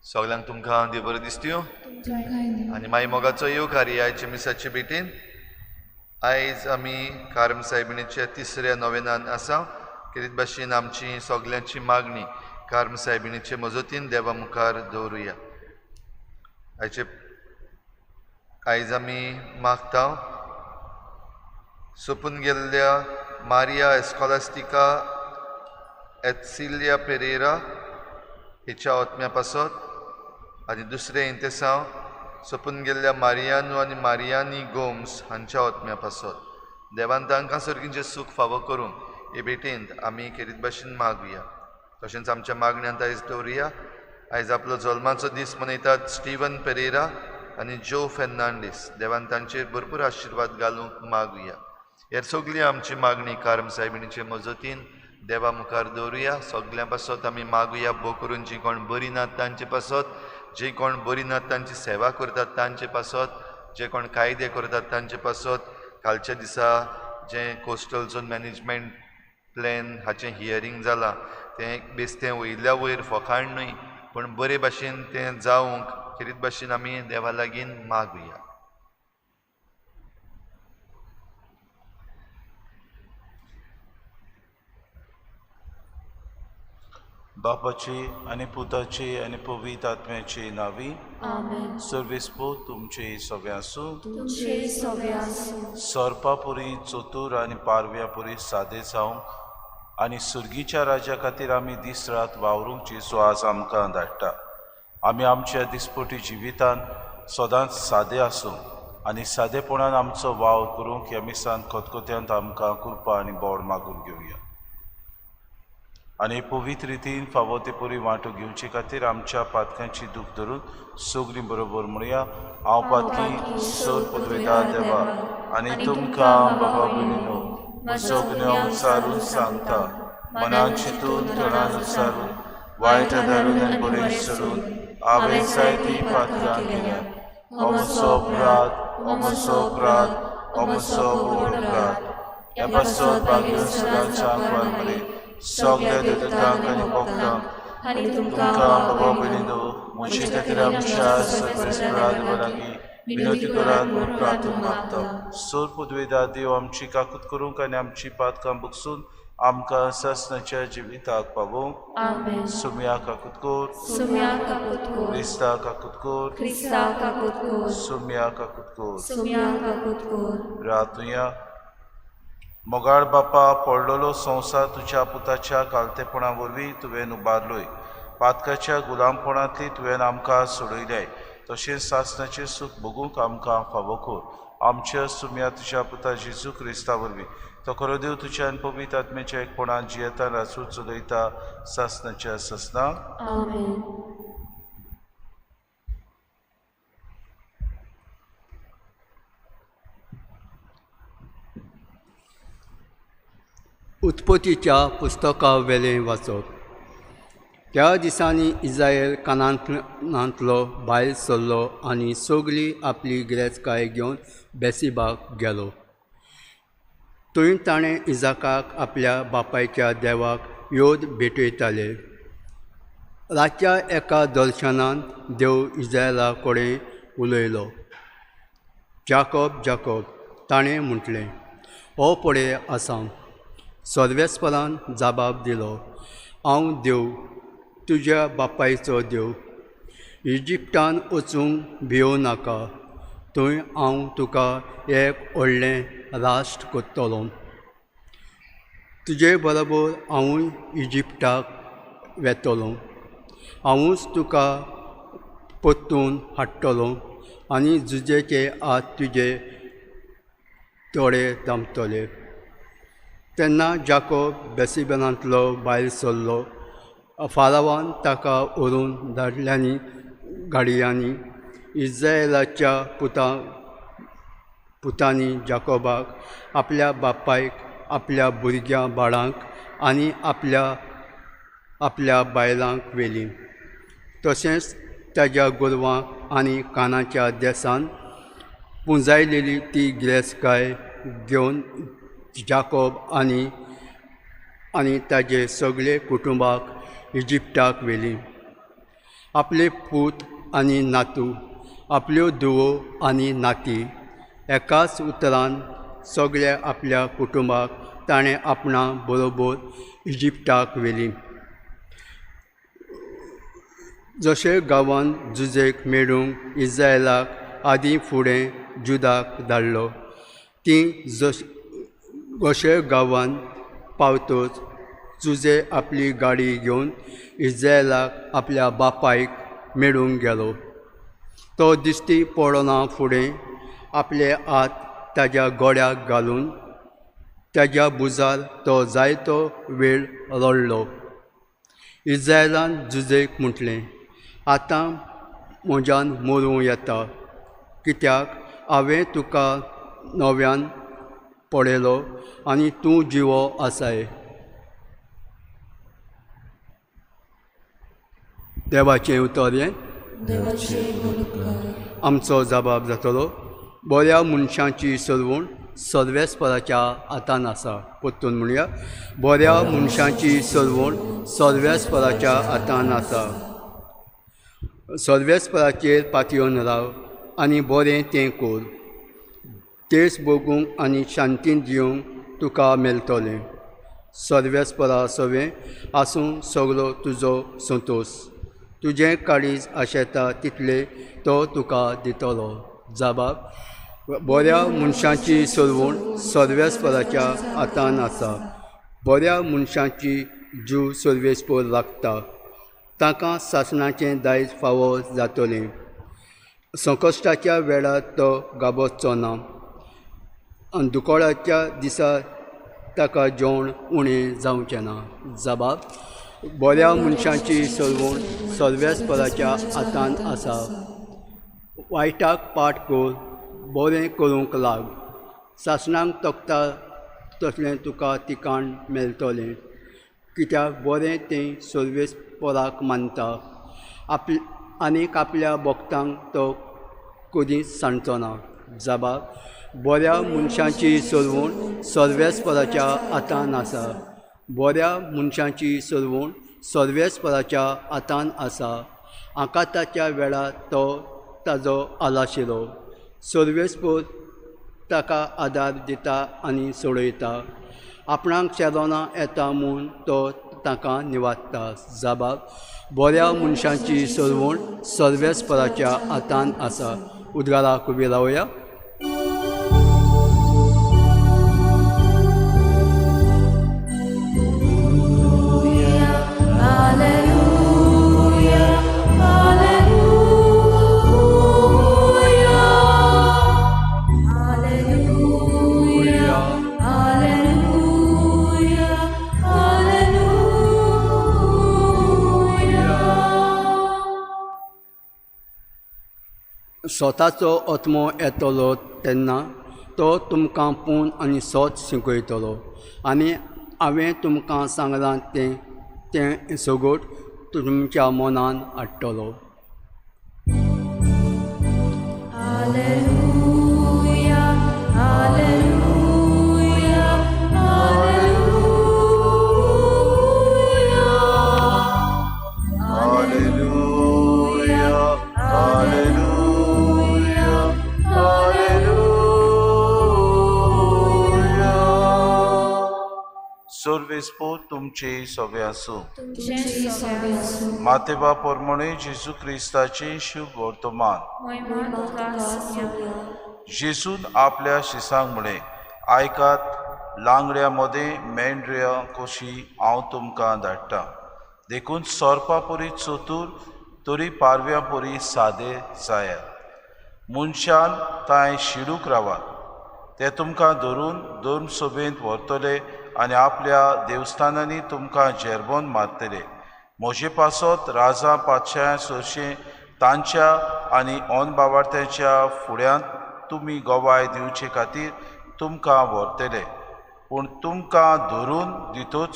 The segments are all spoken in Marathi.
सगळ्यांक तुमकां देव बरें दिसत्यो आनी मागीर मोगाचो योग कार्याचे मिसाचे भेटेन आयज आमी कार्म सायबिणीच्या तिसऱ्या नोवेनान आसा. कितें भाशेन आमची सगल्यांची मागणी कार्म सायबिणीचे मजतीन देवा मुखार दवरुया. आयज आमी मागता सोपून गेल्ल्या मारिया एस्कॉलास्टिका एत्सिलिया पेरेरा हिच्या आत्म्या पासत आनी दुसरें इंतेसांव सोपून गेल्ल्या मारियानो आनी मारियानी गोम्स हांच्या आत्म्या पासत देवान तांकां सर्गींचें सूख फावो करूं हे भेटेंत आमी खेरीत भाशेन मागुया. तशेंच आमच्या मागण्यांत आयज दवरुया. आयज आपलो जल्माचो दीस मनयतात स्टीवन पेरेरा आनी जो फेर्नांडीस. देवान तांचेर भरपूर आशिर्वाद घालूंक मागुया. हेर सगळी आमची मागणी कार्म सायबिणीचे मजतीन देवा मुखार दवरुया. सगळ्यां पासत आमी मागुया भोव करून जीं कोण बरीं नात तांचे पासत, जे कोण बरीं नात तांची सेवा करतात तांचे पासत, जे कोण कायदे करतात तांचे पासत. कालच्या दिसा जे कोस्टल झोन मॅनेजमेंट प्लॅन हाचें हियरींग जालां तें बेश्टें वयल्या वयर फकाण न्हय पूण बरे भाशेन तें जावंक खेरीत भाशेन आमी देवा लागीं मागुया. बापाची आनी पुताची आनी पवित्र आत्म्याची नावी सर्वेस्पो तुमचे सगळे आसूं. सरपा पुरी चतूर आनी पारव्या पुरी सादे जावंक आनी सुर्गीच्या राज्या खातीर आमी दीस रात वावरूंकची सुवास आमकां धाडटा. आमी आमच्या दिसपटी जिवितान सदांच सादे आसूं आनी सादेपणान आमचो वावर करूंक ह्या मिसान खतखत्यांत आमकां कृपा आनी बोड मागून घेवया. आनी पवित्र रितीन फावो ते परी वांटो घेवचे खातीर आमच्या पातकांची दूख धरून सगळीं बरोबर म्हणया. हांव पातकी सर पदवेदार देवा आनी तुमकां बाबा भयणीनो म्हजो गुन्यांव विचारून सांगता. मनान चिंतून तोंडान विचारून वायट धरून आनी बरें विसरून हांवें जायतीं पातकां केल्यात. हो म्हजो अपराध, हो म्हजो अपराध, हो म्हजो व्हड अपराध. ह्या पासत भाग्य सदांच्या मरे सगळ्या देवतांक आनी भक्तांक आनी तुमकां बाबा भयणीनो म्हजे खातीर आमच्या सर्वेस्परा लागीं विनंती करात म्हूण प्रार्थना मागता. सर पदवेदार देव आमची काकूत करूंक आनी आमची पातकां भोगसून आमकां ससनाच्या जिविताक पावोवंक सुम्या काकूत कोर, क्रिस्ता काकूत कोर, सुम्या काकूत कोर. रातुया. मोगाळ बापा पडलेलो संवसार तुज्या पुताच्या कालतेपणा वरवीं तुवें उबारलोय. पातकाच्या गुलामपणांतली तुवें आमकां सोडयल्याय. तशेंच सासणाचें सूख भोगूंक आमकां फावो कर. आमच्या सुम्या तुज्या पुता जेजू क्रिस्ता वरवीं तो खरो देव तुज्या आनी पवित्र आत्म्याच्या एकपणान जियेता रासून चलयता सासणाच्या ससना. उत्पत्तीच्या पुस्तका वेलें वाचप. त्या दिसांनी इस्रायल कानांतलो भायर सरलो आनी सगळी आपली गिरेस्तकाय घेवन बेसिबाक गेलो. थंय ताणें इजाकाक आपल्या बापायच्या देवाक योद भेटयताले. रातच्या एका दर्शनान देव इस्रायला कडेन उलयलो. जाकोब जाकोब ताणें म्हटलें, हो पळय आसां. सर्वेस्परान जाबाब दिलो, हांव देव, तुज्या बापायचो देव. इजिप्टान वचूंक भियोव नाका. थंय हांव तुका एक व्हडलें राष्ट्र करतलों. तुजे बरोबर हांवूय इजिप्टाक वेतलों. हांवूच तुका परतून हाडटलों आनी झुजेचे हात तुजे दोळे धांपतले. तेन्ना जाकोब बेसिबांतलो भायर सरलो. फारावान ताका व्हरून धाडल्यांनी गाडयांनी इस्रायेलाच्या पुतांनी जाकोबाक, आपल्या बापायक, आपल्या भुरग्यां बाळांक आनी आपल्या बायलांक व्हेलीं. तशेंच ताज्या गोरवांक आनी कानाच्या देसान पुंजायलेली ती गिरेस्तकाय घेवन जाकोब आनी ताजे सगळे कुटुंबाक इजिप्टाक व्हेलीं. आपले पूत आनी नातू, आपल्यो धुवो आनी नाती एकाच उतरान सगळ्या आपल्या कुटुंबाक ताणें आपणा बरोबर इजिप्टाक व्हेलीं. जशे गांवांत झुजेक मेळूंक इस्रायलाक आदीं फुडें जुदाक धाडलो, ती अशे गांवांत पावतच झुजे आपली गाडी घेवन इस्रायलाक आपल्या बापायक मेळूंक गेलो. तो दिश्टी पडना फुडें आपले हात ताज्या गोड्याक घालून ताज्या भुजार तो जायतो वेळ रडलो. इस्रायलान झुजेक म्हटलें, आतां म्हज्यान मरूं येता, कित्याक हांवें तुका नव्यान पळयलो आनी तूं जिवो आसाय. देवाचें उतर हें. आमचो जबाब जातलो, बऱ्या मनशांची सरवण सर्वेस्पराच्या हातान आसा. परतून म्हणया, बऱ्या मनशांची सरवण सर्वेस्पराच्या हातान आसा. सर्वेस्पराचेर पातयेवन राव आनी बरें तें कर. तेच भोगूंक आनी शांतीन जिवंक तुका मेळटलें. सर्वेस्परा सवें आसूं सगळो तुजो संतोश. तुजें काळीज आशेता तितले तो तुका दितलो. जाबाब, बऱ्या मनशांची सरवण सर्वेस्पराच्या हातान आसा. बऱ्या मनशांची जीव सर्वेस्पर लागता. ताका सासणाचें दायज फावो जातलें. संकश्टाच्या वेळार तो गाबचो ना आनी दुकोळाच्या दिसा ताका जेवण उणें जावचें ना. जाबाब, बऱ्या मनशांची सरवण सर्वेस्पराच्या हातान आसा. वायटाक पाट कर, बरें करूंक लाग. सासणांक तोखता तसलें तुका तिकाण मेळटलें, कित्याक बरें तें सर्वेस्पराक मानता. आनीक आपल्या भक्तांक तो कधीच सांडचो ना. जाबाब, बऱ्या मनशांची सरवण सर्वेस्पराच्या हातान आसा. बऱ्या मनशांची सरवण सर्वेस्पराच्या हातान आसा. आकाताच्या वेळार तो ताजो आलाशिरो. सर्वेस्पर ताका आदार दिता आनी सोडयता. आपणाक शेरोना येता म्हूण तो ताका निवाडटा. जाबाब, बऱ्या मनशांची सरवण सर्वेस्पराच्या हातान आसा. उद्गाराक उबी रावया. स्वताचो आत्मो येतलो तेन्ना तो तुमकां पूण आनी सोच शिकयतलो. आनी हांवें तुमकां सांगलां तें सगोट तुमच्या मनान हाडटलो. Hallelujah, hallelujah, hallelujah. Hallelujah, hallelujah, hallelujah. Survispo तुमचे सवे आसूं. तुमचे सवे आसूं. मातेबा पोरमणे जेजू क्रिस्ताचे शुभ वर्तमान. महिमा तुका आसूं. जेजून आपल्या शिसांक म्हणे, आयकात लांगड्या मदें मेंढऱ्या कशी हांव तुमकां धाडटां. देखून सोरपा परी चतूर तरी पारव्या परी सादे जायात. मनशान तांय शिडूक रावात. ते तुमकां धरून दोन सोबेंत व्हरतले आनी आपल्या देवस्थानांनी तुमकां जेरबोन मारतले. म्हजे पासत राजा पातशां सरशें तांच्या आनी ओन बाबार्थ्यांच्या फुड्यांत तुमी गोवाय दिवचे खातीर तुमकां व्हरतले. पूण तुमकां धरून दितूच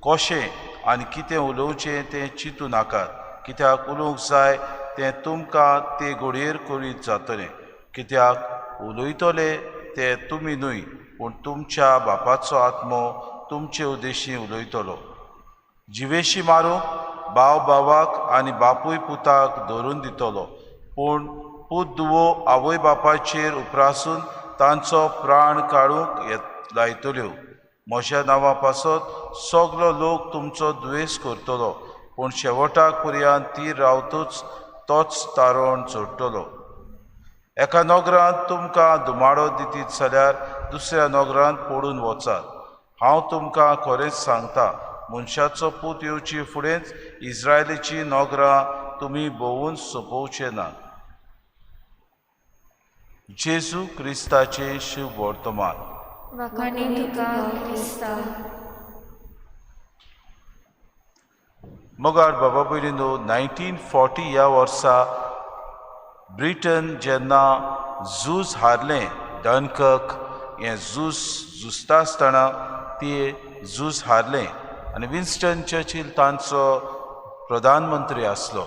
कशें आनी कितें उलोवचें तें चिंतू नाकात, कित्याक उलोवंक जाय तें तुमकां ते घडयेर करीत जातलें. कित्याक उलयतले ते तुमी न्हय, पूण तुमच्या बापाचो आत्मो तुमचे उद्देशीं उलयतलो. जिवेशी मारूंक भाव भावाक आनी बापूय पुताक धरून दितलो, पूण पूत धुवो आवय बापाचेर उपरासून तांचो प्राण काडूंक लायतल्यो. म्हज्या नांवा पासत सगलो लोक तुमचो दुयेस करतलो, पूण शेवटाक पर्यंत तीर रावतूच तोच तारण जोडटलो. एका नोगरांत तुमकां धुमाडो दितीत जाल्यार दुसऱ्या नोगरांत पडून वचात. हांव तुमकां खरेंच सांगता, मनशाचो पूत येवचे फुडेंच इस्रायलीची नोगरां तुमी भोंवून सोंपोवचे ना. जेजू क्रिस्ताचे शुभ वर्तमान. वखाणी तुका क्रिस्ता. मोगार बाबा भयणीनो, 1940 ह्या वर्सा ब्रिटन जेन्ना झूज हारलें, डनकर्क हें झुजता आसतना ती झूज हारलें आनी विन्स्टन चर्चिल तांचो प्रधानमंत्री आसलो.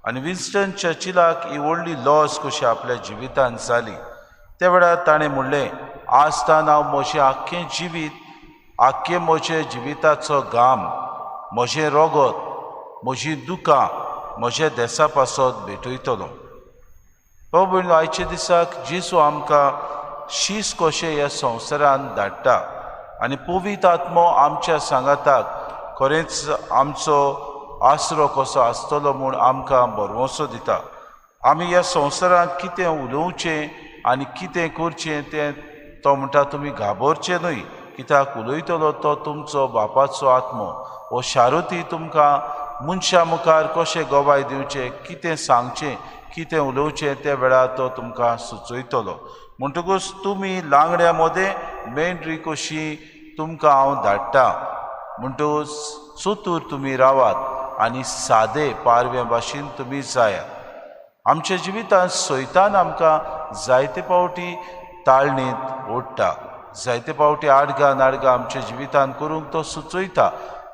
आनी विन्स्टन चर्चिलाक ही व्हडली लॉस कशी आपल्या जिवितांत जाली. त्या वेळार ताणें म्हणलें, आज तान हांव म्हजें आख्खें जिवीत, आख्खे म्हजे जिविताचो घाम, म्हजें रोगत, म्हजीं दुखां म्हज्या देशा पासत भेटयतलो. बाबा भयणीनो, आयच्या दिसाक जेजू आमकां शीस कशें ह्या संवसारांत धाडटा आनी पवित्र आत्मो आमच्या सांगाताक खरेंच आमचो आसरो कसो आसतलो म्हूण आमकां भरवंसो दिता. आमी ह्या संवसारांत कितें उलोवचें आनी कितें करचें तें तो म्हणटा तुमी घाबरचें न्हय, कित्याक उलयतलो तो तुमचो बापाचो आत्मो. हो शारुती तुमकां मनशा मुखार कशें गोवाय दिवचें, कितें सांगचें, कितें उलोवचें त्या वेळार तो तुमकां सुचयतलो. म्हणटकूच तुमी लांगड्या मदें मेंढरी कशी तुमकां हांव धाडटां. म्हणटकूच चतूर तुमी रावात आनी सादे पारव्या भाशेन तुमी जायात. आमच्या जिवितांत सैतान आमकां जायते फावटी ताळणेंत ओडटा, जायते फावटी आडगां नाडगां आमच्या जिवितांत करूंक तो सुचयता.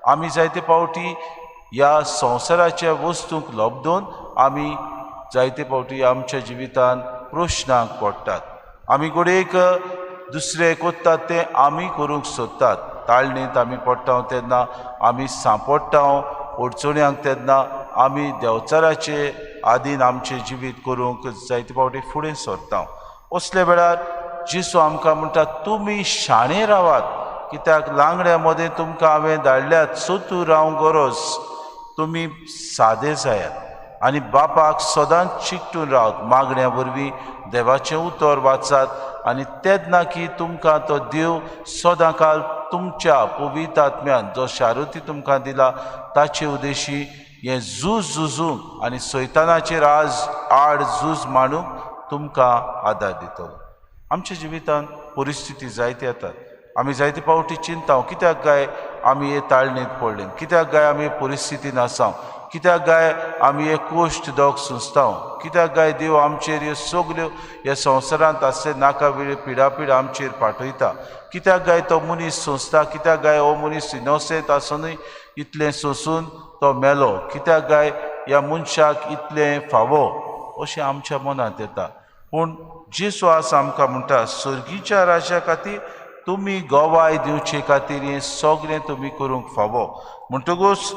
आमी जायते फावटी ह्या संवसाराच्या वस्तूंक लबदून आमी जायते फावटी आमच्या जिवितांत प्रश्नांक पडटात. आमी घडयेक दुसरे कोत्तात तें आमी करूंक सोदतात. ताळणेंत आमी पडटा तेन्ना आमी सांपडटा अडचण्यांक, तेन्ना आमी देंवचाराचे आदीन आमचें जिवीत करूंक जायते फावटी फुडें सरता. असले वेळार जेजू आमकां म्हणटा, तुमी शाणे रावात, कित्याक लांगड्या मदें तुमकां हांवें धाडल्यात. चतूर रावंक गरज, तुमी सादे जायात आनी बापाक सदांच चिकटून रावत. मागण्या वरवीं देवाचें उतर वाचात आनी तेन्ना की तुमकां तो देव सदां काल तुमच्या पवित्र आत्म्यान जो शारुती तुमकां दिला ताचे उद्देशी हें झूजूंक आनी सैतानाचेर आड झूज मांडूंक तुमकां आदार दितलो. आमच्या जिवितांत परिस्थिती जायते येतात. आमी जायते फावटी चिंता, कित्याक काय आमी हे ताळणेंत पडले, कित्याक काय आमी हे परिस्थितीन आसा, कित्याक काय आमी हे कोश्ट दोग सुचता, कित्याक काय देव आमचेर ह्यो सगल्यो ह्या संवसारांत आसले नाका वेळ पिडापीड आमचेर पाठयता, कित्याक काय तो मनीस सोंसता, कित्याक काय हो मनीस इनोसेंट आसुनूय इतलें सोंसून तो मेलो कित्याक काय ह्या मनशाक इतलें फावो अशें आमच्या मनांत येता. पूण जेसूस आमकां म्हणटा सर्गीच्या राज्या खातीर तुमी गोवाय दिवचे खातीर हें सगळें तुमी करूंक फावो. म्हणटकूच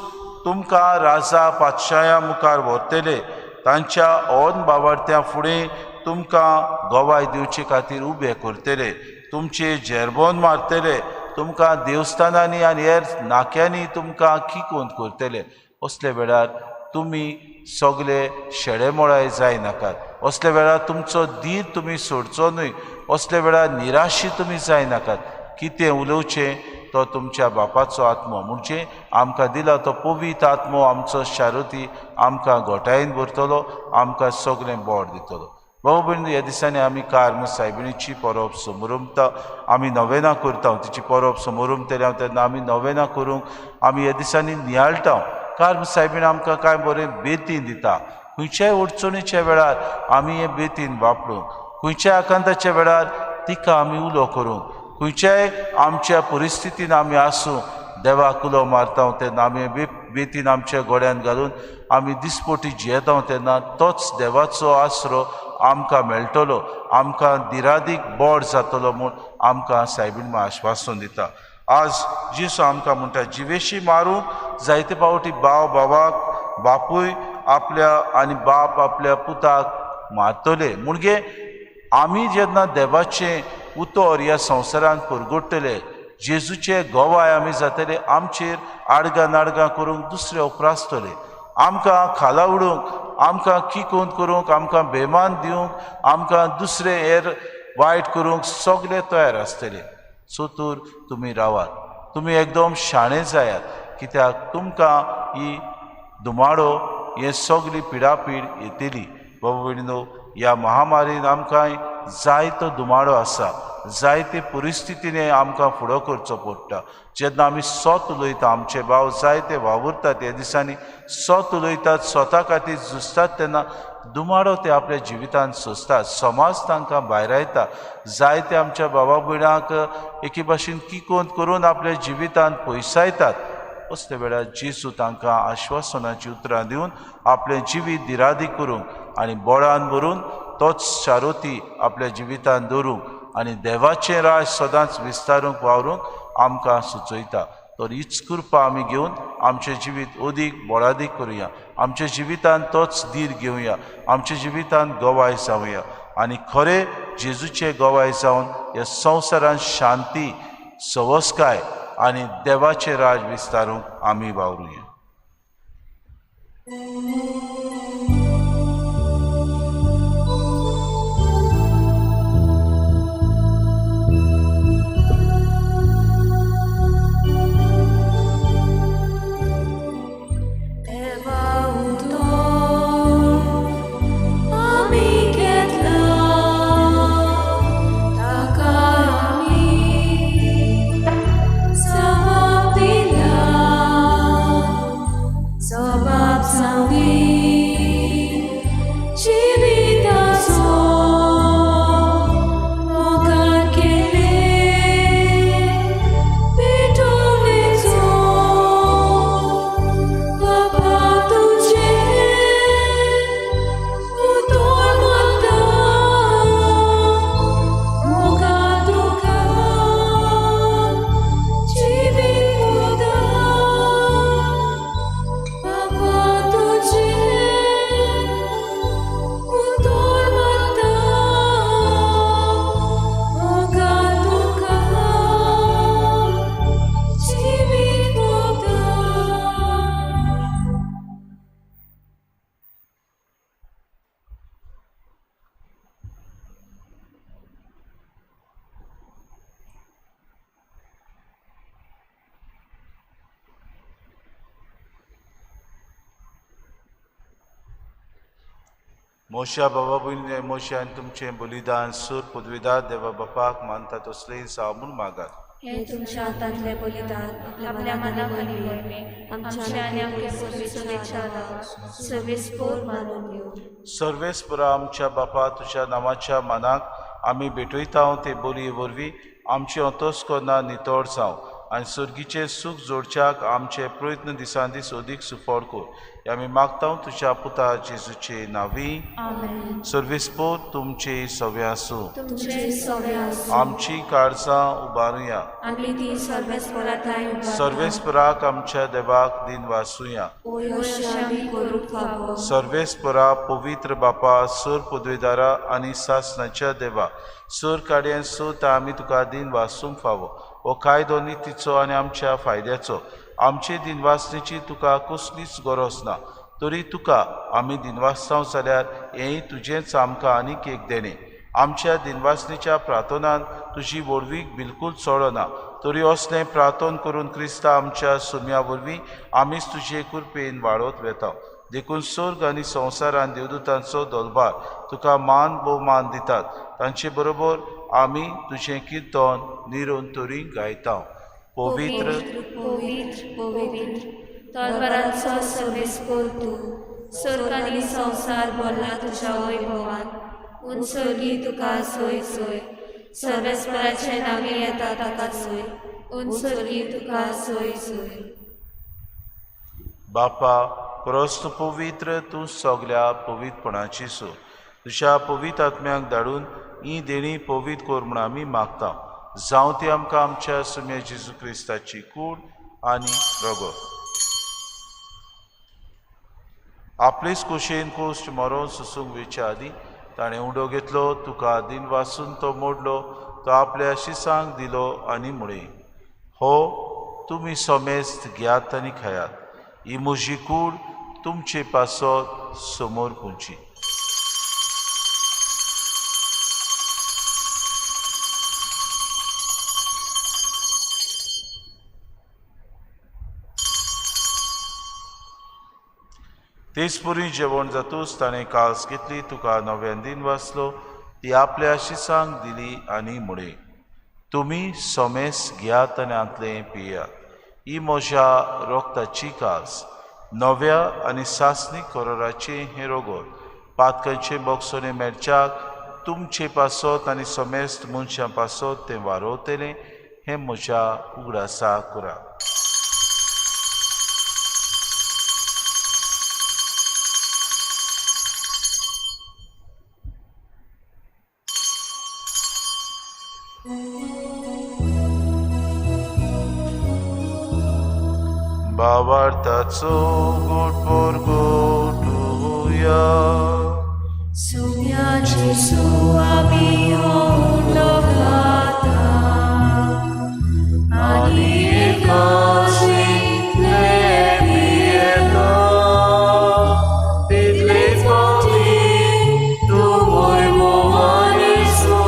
तुमकां राजा पातशाया मुखार व्हरतले, तांच्या ओन बावार्थ्यां फुडें तुमकां गोवाय दिवचे खातीर उबे करतले, तुमचे जेरबोन मारतले, तुमकां देवस्थानांनी आनी हेर नाक्यांनी तुमकां किकोंत करतले. असले वेळार तुमी सगळे शेडेमोळाय जाय नाकात. असले वेळार तुमचो धीर तुमी सोडचो न्हय. असले वेळार निराशी तुमी जाय नाकात. कितें उलोवचें तो तुमच्या बापाचो आत्मो म्हणजे आमकां दिला तो पवित्र आत्मो आमचो शारुती आमकां घोटायेन भरतलो, आमकां सगळें बोड दितलो. भाऊ भयण, ह्या दिसांनी आमी कार्म सायबिणीची परब समोरुमता आमी नवेना करता. तिची परब समोरुमतले तेन्ना आमी नवेना करूंक आमी ह्या दिसांनी नियाळटा. कार्म सायबीण आमकां कांय बरें बेतीन दिता. खंयच्याय अडचणीच्या वेळार आमी हे बेतीन वापरूंक, खंयच्याय आकांताच्या वेळार तिका आमी उलो करूंक, खंयच्याय आमच्या परिस्थितीन आमी आसूं देवाक उलो मारता तेन्ना आमी बेतीन आमच्या गोड्यान घालून आमी दिसपोटी जियेता तेन्ना तोच देवाचो आसरो आमकां मेळटलो, आमकां दिरादीक बोड जातलो म्हूण आमकां सायबीण आश्वासन दिता. आज जेसू आमकां म्हणटा जिवेशी मारूंक जायते फावटी भाव भावाक, बापूय आपल्या आनी बाप आपल्या पुताक मारतले. म्हणजे आमी जेन्ना देवाचें उतर ह्या संवसारांत परगडटले, जेजूचे गोवाय आमी जातले, आमचेर आडगां नाडगां करूंक दुसरे उपरासतले, आमकां खाला उडोवंक, आमकां किकोंत करूंक, आमकां बेमान दिवंक, आमकां दुसरे हेर वायट करूंक सगळे तयार आसतले. सो तर तुमी रावात, तुमी एकदम शाणे जायात, कित्याक तुमकां ही दुमाडो हे सगळी पिडापीड येतली. बाबा भयणीनो, ह्या महामारीन आमकां जायतो दुमाडो आसा, जायते परिस्थितीने आमकां फुडो करचो पडटा. जेन्ना आमी सोत उलयता, आमचे भाव जायते वावुरतात ह्या दिसांनी सोत उलयतात, स्वता खातीर झुजतात, तेन्ना दुमाडो ते आपल्या जिवितांत सोंसतात, समाज तांकां भायर येता. जायते आमच्या भावा भयणाक एके भाशेन किकोंत करून आपल्या जिवितांत पयसायतात. असले वेळार जेजू तांकां आश्वासनाची उतरां दिवन आपलें जिवीत दिरादी करूंक आनी बोडान भरून तोच शारोती आपल्या जिवितांत दवरूंक आनी देवाचें राज सदांच विस्तारूंक वावरूंक आमकां सुचयता. तर हीच कृपा आमी घेवन आमचें जिवीत अदीक बोडादीक करुया, आमच्या जिवितांत तोच धीर घेवया, आमच्या जिवितांत गोवाय जावया आनी खरें जेजूचें गोवाय जावन ह्या संवसारांत शांती, सवस्काय आनी देवाचें राज विस्तारूंक आमी वावरुया. मोशा बाबा भयणी मोशान तुमचें बलिदान सूर पदवीदार देवा बापाक मानता तसलें जावं म्हूण मागात. हे तुमच्या हातांतले बलिदान आपल्या मनाक आनी वळमे आमच्या आनी आमचे पूर्वीचो विचार सर्वेस्पोर मानून घेवं. सर्वेस्परा आमच्या बापा तुज्या नांवाच्या मानाक आमी भेटयता ते बोलये वरवीं आमची अंतस्करणां नितळ जावं आनी सर्गीचे सूख जोडच्याक आमचे प्रयत्न दिसान दीस अदीक सुफोड कर. हे आमी मागता तुज्या पुता जेजूचे नांवी. आमेन. सर्वेस्पोर तुमचे सवे आसूं. तुमचे सवे आसूं. आमची काळजां उबारुया. आमी ती सर्वेस्पराताय उबारता. सर्वेस्पराक आमच्या देवाक दिन वासूया. अशें आमी करूंक फावो. सर्वेस्परा पवित्र बापा, सर पदवेदारा आनी सासणाच्या देवा, सर काड्यान सोत आमी तुका दिन वासूंक फावो. हो कायदो नितीचो आनी आमच्या फायद्याचो. आमचे दिनवासनेची तुका कसलीच गरज ना. तरी तुका आमी दिनवासतांव जाल्यार हेंय तुजेंच आमकां आनीक एक देणे. आमच्या दिनवासनेच्या प्रार्थनान तुजी वडवीक बिलकूल चोडना. तरी असलें प्रार्थन करून क्रिस्ता आमच्या सुम्या वरवीं आमीच तुजे कृपेन वाडत वेता. देखून स्वर्ग आनी संवसारान देवदूतांचो दरबार तुका मान भोवमान दितात. तांचे बरोबर आमी तुजें किर्तन निरंतरी गायता. पवित्र पवित्र पवित्र दरबारांचो सर्वेस्पोर तूं. सर्ग आनी संवसार भरला तुज्या वैभवान. उंचोली तुका सोय सोय. सर्वेस्पराचे नांवी येता ताका सोय. उंचोली तुका सोय सोय. बापा परस्त पवित्र तूं सगल्या पवित्रपणाची सो. तुज्या पवित्र आत्म्याक धाडून ही देणी पवित्र कर म्हूण आमी मागता. जावं ती आमकां आमच्या सुम्या जेजू क्रिस्ताची कूड आनी रगत. आपलेच कुशेन कोश्ट मरोन सुसूंक वेच्या आदी ताणें उडो घेतलो. तुका दिन वासून तो मोडलो. तो आपल्या शिसांक दिलो आनी म्हळें, हो तुमी समेस्त घेयात आनी खायात. ही म्हजी कूड तुमचे पासत समोर खंयची. तेच पुरी जेवण जातूच ताणें कास घेतली. तुका नव्यान दिन वाचलो. ती आपल्या शिसांक दिली आनी म्हळें, तुमी समेस्त घेयात आनी आंतलें पियात. ही म्हज्या रोगताची कास. नव्या आनी सासणीक करोराचे हें रोगोत. पातकांचे बोगसोने मेळच्याक तुमचे पासत आनी समेस्त मनशां पासत तें वारोवतलें. हें म्हज्या उगडासा करा. भावार्थाचो गोटपोर गोटुया. सुम्या जेजू आमी ओंडलो खाता. आनी एकाच इतलें पियेता. तितलेच फावटी तूं वैभवानी सो.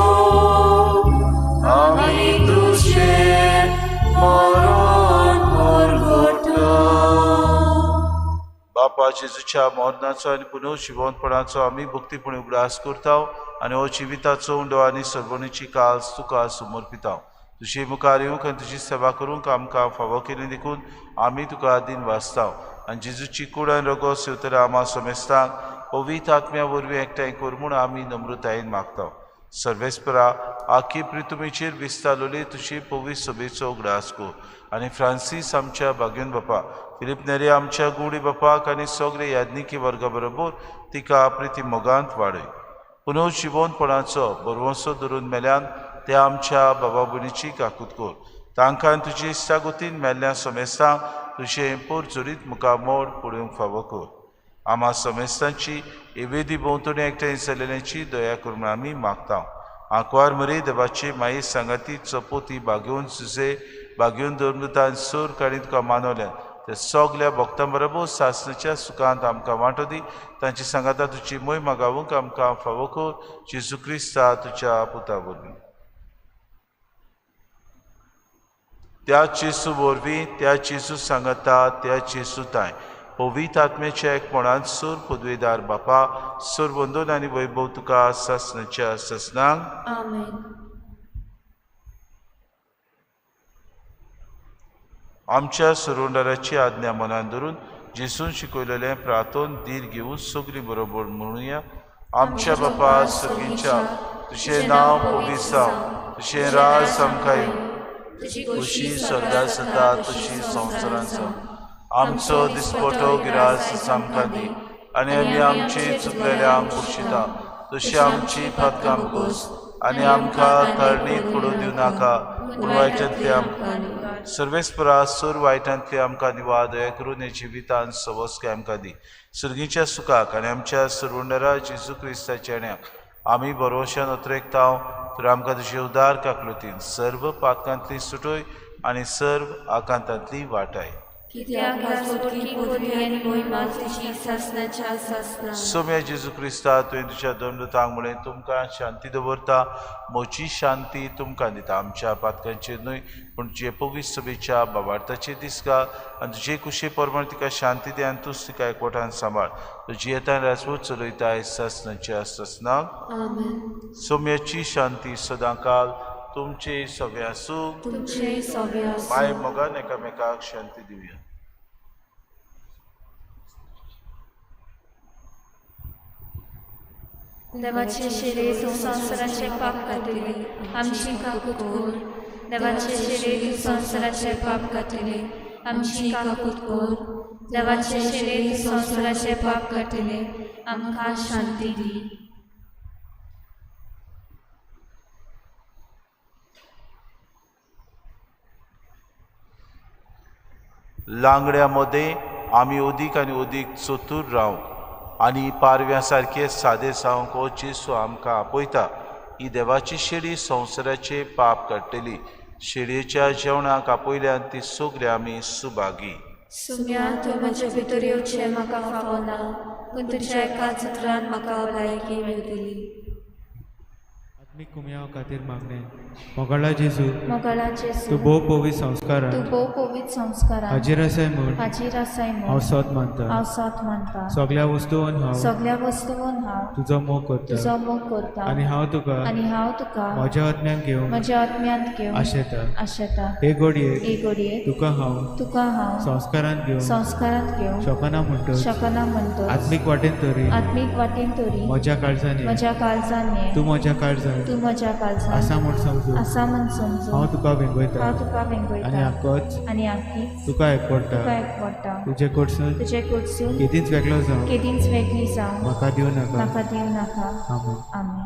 आमी तुजें मरण परगट्टा. बापा जेजूच्या मरणाचो आनी पुनर्जिवंतपणाचो आमी भक्तीपणी उगडास करता आनी हो जिविताचो उंडो आनी सर्वणीची कास तुका समर्पिता. तुजे मुखार येवंक आनी तुजी सेवा करूंक आमकां फावो केलें देखून आमी तुका दिन वाचता. आनी जेजूची कूड आनी रगत सेवतल्या आमा समेस्तांक पवित्र आत्म्या वरवीं एकठांय कर म्हूण आमी नम्रतायेन मागता. सर्वेस्परा आख्खी पृथ्वीचेर विस्तारलेली तुजी पवित्र सभेचो उगडास कर. आनी फ्रांसीस आमच्या भाग्यन बापा, फिलीप नेरी आमच्या गुडी बापाक आनी सगळे याज्ञिकी वर्गा बरोबर तिका प्रिती मोगांत वाडय. पुनर्जिवंतपणाचो बरवंसो धरून मेल्यान ते आमच्या बाबा भयणीची काकूत कर. तांकां तुजी इश्टागोतीन मेल्ल्या समेस्तांक तुजें परजुरीत मुखामोड पळोवंक फावो कर. आमा समेस्तांची एवेदी भोंवतणी एकठांय जालेल्याची दया करून आमी मागता. आंकवार मरे देवाची माई सांगाती चपोती बागेवन सुजे बागेवन धर्मतान सोर काडी तुका मानवल्यान ते सगल्या भक्तां बरोबर सासणाच्या सुखांत आमकां वांटो दी. तांची सांगाता तुजी मोहीम गावूंक आमकां फावो कर. जेजू क्रिस्ता तुज्या पुता वरवीं. त्या जेजू वरवीं, त्या जेजू सांगाता, त्या जेजू ताय पवित्र आत्म्याच्या एकपणान सोर पदवेदार बापा, सोर वंदन आनी वैभव तुका सासणाच्या ससनांक. आमेन. आमच्या सुरोंडाराची आज्ञा मनान धरून जेजून शिकयलेलें प्रार्थन धीर घेवन सगळीं बरोबर म्हणुया. आमच्या बापा सर्गीच्या तुजें नांव पवित्र जावं. तुजें राज आमकां येवं. तुझी खुशी स्वर्गात जाता तशी संवसारांत जावं. आमचो दिसपटो गिरास आमकां दी आनी आमी आमची चुकलेल्यांक बक्षिता तशी आमची पातकां घोस आनी आमकां तळणीत पडूं दिवं नाका पूण वायटांतली आमकां सर्वेस्परा सूर वायटांतली आमकां निवार दया करून हे जिवितांत सवस्के आमकां दी. सुर्गीच्या सुखाक आनी आमच्या सुरवंडरा जेजू क्रिस्ताच्या येण्याक आमी भरवशान उतरेकताव तर आमकां तुजे उदार काकलुतीन सर्व पातकांतली सुटोय आनी सर्व आकांतांतली वाटाय. कित्याक आसोटकी पदवी आनी मोहिमा तुजी सासणाच्या सासना. सोम्या जेजू क्रिस्ता तुवें तुज्या दोंडुतांक म्हळें तुमकां शांती दवरता म्हजी शांती तुमकां दिता. आमच्या पातकांचेर न्हय पूण तुजे पवित्र सभेच्या बाबार्थाचेर दिसका आनी तुजे कुशे परमळ तिका शांती दे आनी तूंच तिका एकवटान सांबाळ. तुजी येता राजवट चलयताय सासणाच्या सासनाक. आमेन. सोम्याची शांती सदांकाल तुमचे सगळे आसूं. तुमचे सगळे आसूं. माय मोगान एकामेकाक शांती दिवया. देवाचे शिरे तूं संवसाराचे पाप कातिले आमची काकूट कोर. देवाचे शिरे तूं संवसाराचे पाप कातिले आमची काकूट कोर. देवाचे शिरे तूं संवसाराचे पाप कातिले आमकां शांती दी. लांगड्या मध्ये आमी ओदीक आनी ओदीक चतूर रावं आनी पारव्या सारखे सादे जावंक हो जेसू आमकां आपयता. ही देवाची शेळी संवसाराचे पाप काडटली. शेळयेच्या जेवणाक आपयल्यान ती सगळे आमी सुभागी. सुम्या तूं म्हजे भितर येवचें म्हाका फावना पूण तुज्या एका उतरान म्हाका भलायकी मेळटली. आत्मीक कुमया खातीर मागणें मोगाळा जेजू मोगाळा जेजू तूं भोव पवित्र संस्कारान तूं भोव पवित्र संस्कारान हाजीर आसाय म्हूण हाजीर आसाय हांव म्हूण सोत मानता. हांव साथ मानता. सगळ्या वस्तूंन हांव सगळ्या वस्तूंन हांव तुजो मोग करता तुजो मोग करता आनी हांव तुका आनी हांव तुका म्हज्या आत्म्याक घेवन म्हज्या आत्म्यांत घेवन आशेता. आशेता. हे घडयेक हे घडये तुका हांव संस्कारान घेवन संस्कारांत घेवन शोकना म्हणटच शकना म्हणटच आत्मीक वाटेन तरी आत्मीक वाटेन तोरी म्हज्या काळजांनी म्हज्या काळजान ये. तूं म्हज्या काळजान तूं म्हज्या काळजान आसा म्हूण समजूं आसा म्हूण समजून हांव तुका वेंगयता हांव तुका आनी वेंगयता आकोच आनी आखी तुका तुका एकवडटा. एकवडटा. तुजे कडसून तुजे कडसून केदींच वेगळो जावं केदींच वेगळी जावं म्हाका दिवं नाका. म्हाका दिवं नाका. आमेन. आमेन.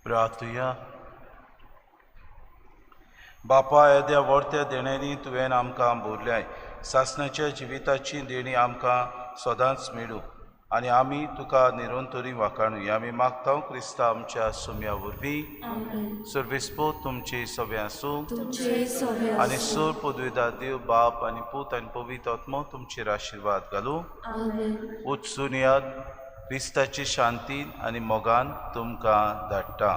प्रार्थया. बापा येद्या वर्त्या देण्यांनी तुवें आमकां भरल्याय. सासणाच्या जिविताची देणी आमकां सदांच मेळूं आनी आमी तुका निरंतरी वाखाणूय. आमी मागता क्रिस्ता आमच्या सुम्या वरवीं. सर्वेस्पोत तुमची सगळ्यां आसूं आनी सोर पदवेदार देव बाप आनी पूत आनी पवित्र आत्मो तुमचेर आशिर्वाद घालूं. उचसून याद क्रिस्ताची शांतीन आनी मोगान तुमकां धाडटा.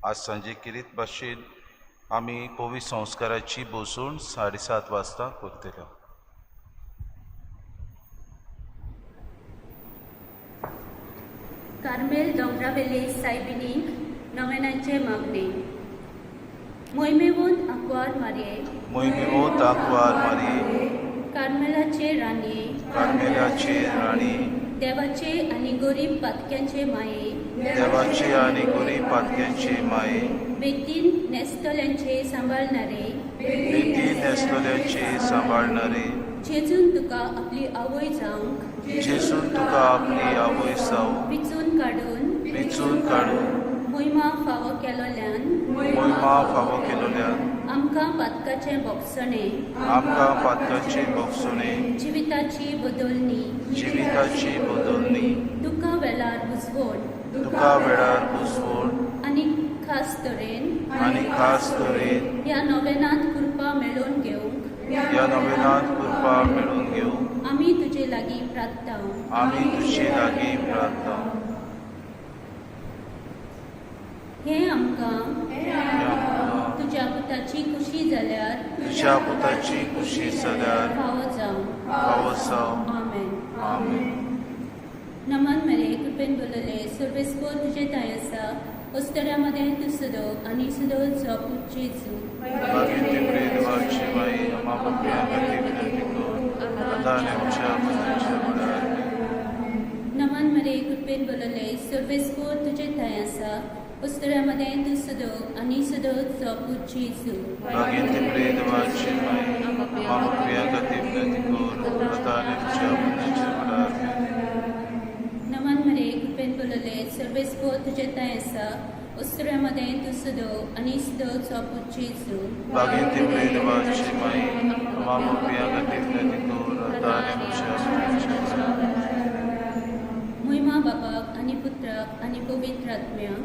आज सांजे किरीत भाशेन आमी पवित्र संस्काराची बसून 7:30 वाजता करतले. कार्मेल दोंगरावेले सायबिनीक नवेनांचे मागणे. मोहिमेवंत आंकवार मारये, मोहिमेवंत आंकवार मारये, कार्मेलाचे राणये, कार्मेलाचे राणी, देवाचे आनी गरीब पातक्यांचे माये, देवाचे आनी गरीब पातक्यांचे माये, बेतीन नेस्तल्यांचे सांबाळणारे, बेतीन नेस्तल्यांचे सांबाळणारे, जेजून तुका आपली आवय जावंक, जेजून तुका आपली आवय जावंक विचून काडून मोहिमा फावो केलोल्यान, मोहिमा फावो केलोल्यान आमकां पातकाचे बोगसणे, आमकां पातकाची बोगसणे, जिविताची बदलणी, जिविताची बदलणी, तुका वेळार बुजवण, तुका वेळार बुजवण आनी खास तरेन ह्या नोवेनांत कृपा मेळोवन घेवंक ह्या नोवेनांत कृपा मेळोवन घेवंक आमी तुजे लागीं प्रार्थना. आमी तुजे लागीं प्रार्थना. हे आमकां तुज्या पुताची खुशी जाल्यार तुज्या पुताची खुशी जाल्यार फावो जावं. आमेन. आमेन. नमन मेरे कृपेन बोलले सर्वेस्पोर तुजे ताय आसा अस्तऱ्यामध्ये तू सदो आनी सदो जॉब जेजू. नमन मेरे कृपेन बोलले सर्वेस्पोर तुजे ताय आसा अस्तऱ्यामध्ये तू सदो आनी सदो जॉब जेजू. नमन मेरे कृपेन बोलले सर्वेस्पोर तुजे ताय आसा अस्तऱ्यामध्ये तू सदो आनी सदो जॉब जेजू. महिमा बापाक आनी पुत्राक आनी पवित्र आत्म्याक.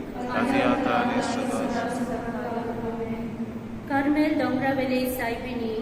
कार्मेल दोंगरावेले सायबिणी